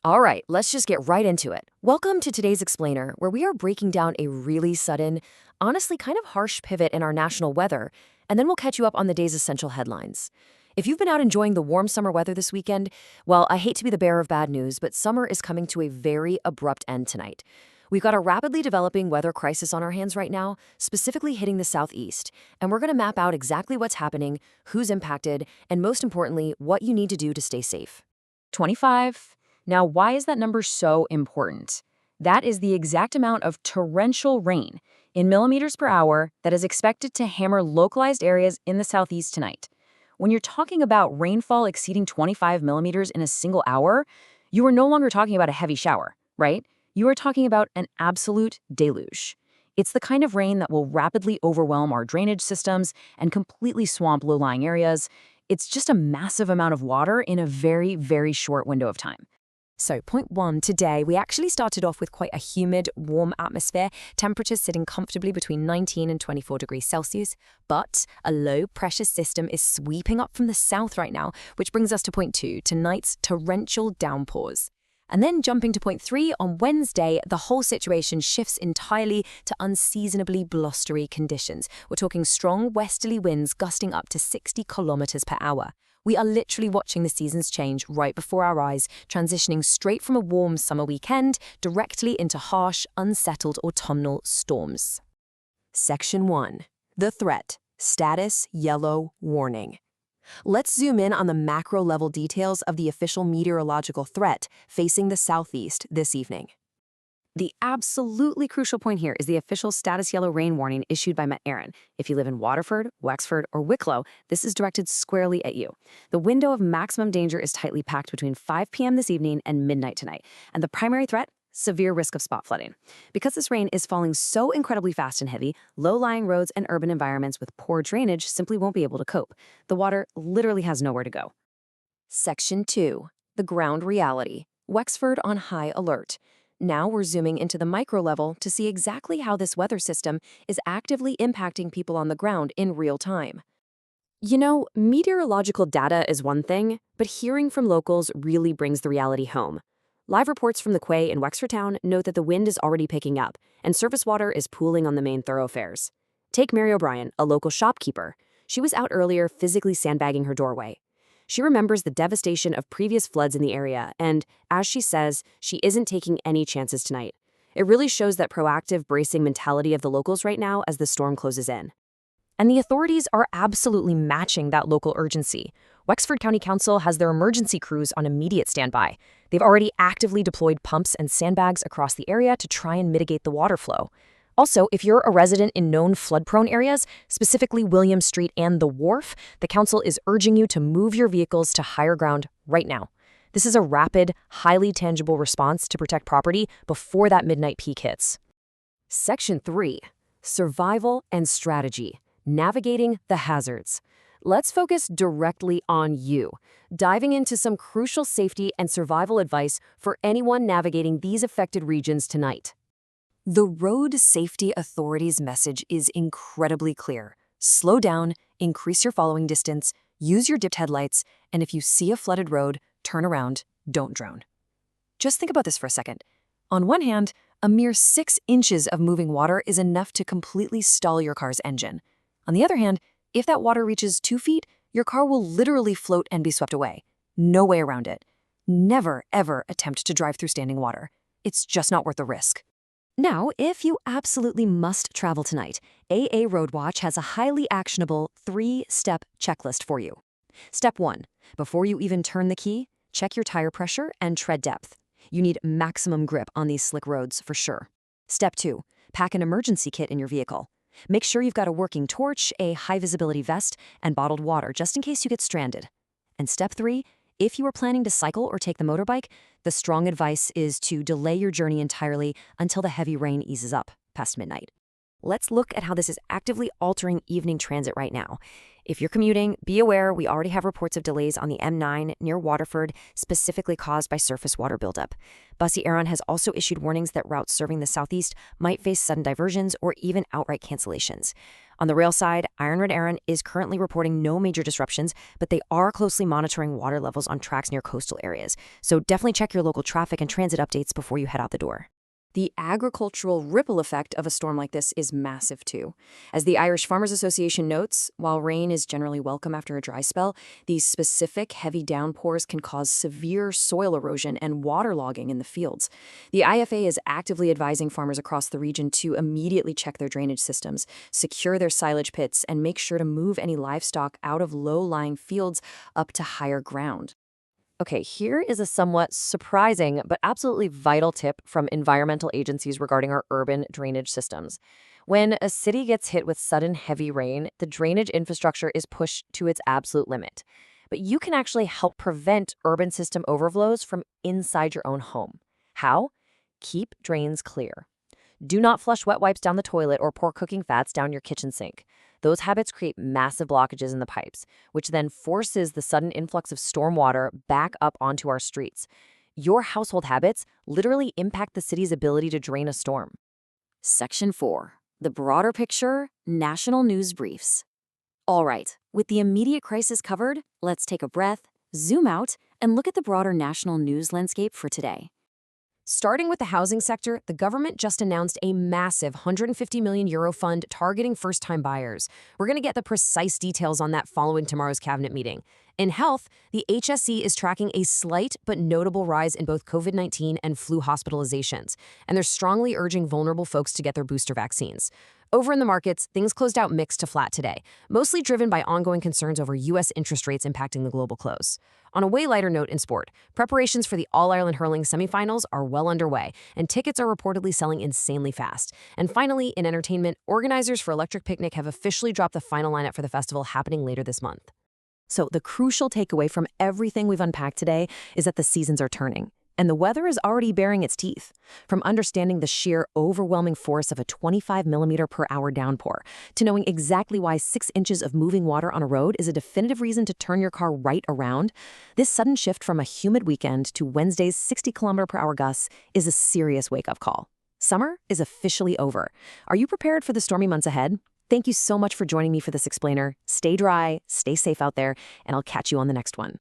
All right, let's just get right into it. Welcome to today's Explainer, where we are breaking down a really sudden, honestly kind of harsh pivot in our national weather, and then we'll catch you up on the day's essential headlines. If you've been out enjoying the warm summer weather this weekend, well, I hate to be the bearer of bad news, but summer is coming to a very abrupt end tonight. We've got a rapidly developing weather crisis on our hands right now, specifically hitting the southeast, and we're going to map out exactly what's happening, who's impacted, and most importantly, what you need to do to stay safe. 25. Now, why is that number so important? That is the exact amount of torrential rain in millimeters per hour that is expected to hammer localized areas in the southeast tonight. When you're talking about rainfall exceeding 25 millimeters in a single hour, you are no longer talking about a heavy shower, right? You are talking about an absolute deluge. It's the kind of rain that will rapidly overwhelm our drainage systems and completely swamp low-lying areas. It's just a massive amount of water in a very, very short window of time. So point one, today we actually started off with quite a humid, warm atmosphere, temperatures sitting comfortably between 19 and 24 degrees Celsius, but a low pressure system is sweeping up from the south right now, which brings us to point two, tonight's torrential downpours. And then jumping to point three, on Wednesday, the whole situation shifts entirely to unseasonably blustery conditions. We're talking strong westerly winds gusting up to 60 kilometers per hour. We are literally watching the seasons change right before our eyes, transitioning straight from a warm summer weekend directly into harsh, unsettled autumnal storms. Section 1. The threat. Status yellow warning. Let's zoom in on the macro-level details of the official meteorological threat facing the southeast this evening. The absolutely crucial point here is the official status yellow rain warning issued by Éireann. If you live in Waterford, Wexford, or Wicklow, this is directed squarely at you. The window of maximum danger is tightly packed between 5 p.m. this evening and midnight tonight, and the primary threat? Severe risk of spot flooding. Because this rain is falling so incredibly fast and heavy, low-lying roads and urban environments with poor drainage simply won't be able to cope. The water literally has nowhere to go. Section 2. The ground reality. Wexford on high alert. Now we're zooming into the micro level to see exactly how this weather system is actively impacting people on the ground in real time. You know, meteorological data is one thing, but hearing from locals really brings the reality home. Live reports from the quay in Wexford town note that the wind is already picking up, and surface water is pooling on the main thoroughfares. Take Mary O'Brien, a local shopkeeper. She was out earlier physically sandbagging her doorway. She remembers the devastation of previous floods in the area, and, as she says, she isn't taking any chances tonight. It really shows that proactive, bracing mentality of the locals right now as the storm closes in. And the authorities are absolutely matching that local urgency. Wexford County Council has their emergency crews on immediate standby. They've already actively deployed pumps and sandbags across the area to try and mitigate the water flow. Also, if you're a resident in known flood-prone areas, specifically William Street and the Wharf, the council is urging you to move your vehicles to higher ground right now. This is a rapid, highly tangible response to protect property before that midnight peak hits. Section 3. Survival and strategy. Navigating the hazards. Let's focus directly on you, diving into some crucial safety and survival advice for anyone navigating these affected regions tonight. The Road Safety Authority's message is incredibly clear. Slow down, increase your following distance, use your dipped headlights, and if you see a flooded road, turn around, don't drown. Just think about this for a second. On one hand, a mere 6 inches of moving water is enough to completely stall your car's engine. On the other hand, if that water reaches 2 feet, your car will literally float and be swept away. No way around it. Never, ever attempt to drive through standing water. It's just not worth the risk. Now, if you absolutely must travel tonight, AA Roadwatch has a highly actionable 3-step checklist for you. Step 1. Before you even turn the key, check your tire pressure and tread depth. You need maximum grip on these slick roads for sure. Step 2. Pack an emergency kit in your vehicle. Make sure you've got a working torch, a high-visibility vest, and bottled water just in case you get stranded. And step 3. If you are planning to cycle or take the motorbike, the strong advice is to delay your journey entirely until the heavy rain eases up past midnight. Let's look at how this is actively altering evening transit right now. If you're commuting, be aware we already have reports of delays on the M9 near Waterford, specifically caused by surface water buildup. Bussy Éireann has also issued warnings that routes serving the southeast might face sudden diversions or even outright cancellations. On the rail side, Éireann is currently reporting no major disruptions, but they are closely monitoring water levels on tracks near coastal areas. So definitely check your local traffic and transit updates before you head out the door. The agricultural ripple effect of a storm like this is massive too. As the Irish Farmers Association notes, while rain is generally welcome after a dry spell, these specific heavy downpours can cause severe soil erosion and waterlogging in the fields. The IFA is actively advising farmers across the region to immediately check their drainage systems, secure their silage pits, and make sure to move any livestock out of low-lying fields up to higher ground. Okay, here is a somewhat surprising but absolutely vital tip from environmental agencies regarding our urban drainage systems. When a city gets hit with sudden heavy rain, the drainage infrastructure is pushed to its absolute limit. But you can actually help prevent urban system overflows from inside your own home. How? Keep drains clear. Do not flush wet wipes down the toilet or pour cooking fats down your kitchen sink. Those habits create massive blockages in the pipes, which then forces the sudden influx of storm water back up onto our streets. Your household habits literally impact the city's ability to drain a storm. Section 4. The broader picture, national news briefs. All right, with the immediate crisis covered, let's take a breath, zoom out, and look at the broader national news landscape for today. Starting with the housing sector, the government just announced a massive €150 million fund targeting first-time buyers. We're going to get the precise details on that following tomorrow's cabinet meeting. In health, the HSE is tracking a slight but notable rise in both COVID-19 and flu hospitalizations, and they're strongly urging vulnerable folks to get their booster vaccines. Over in the markets, things closed out mixed to flat today, mostly driven by ongoing concerns over U.S. interest rates impacting the global close. On a way lighter note in sport, preparations for the All-Ireland hurling semifinals are well underway, and tickets are reportedly selling insanely fast. And finally, in entertainment, organizers for Electric Picnic have officially dropped the final lineup for the festival happening later this month. So the crucial takeaway from everything we've unpacked today is that the seasons are turning. And the weather is already bearing its teeth. From understanding the sheer overwhelming force of a 25 millimeter per hour downpour, to knowing exactly why 6 inches of moving water on a road is a definitive reason to turn your car right around, this sudden shift from a humid weekend to Wednesday's 60 kilometer per hour gusts is a serious wake-up call. Summer is officially over. Are you prepared for the stormy months ahead? Thank you so much for joining me for this explainer. Stay dry, stay safe out there, and I'll catch you on the next one.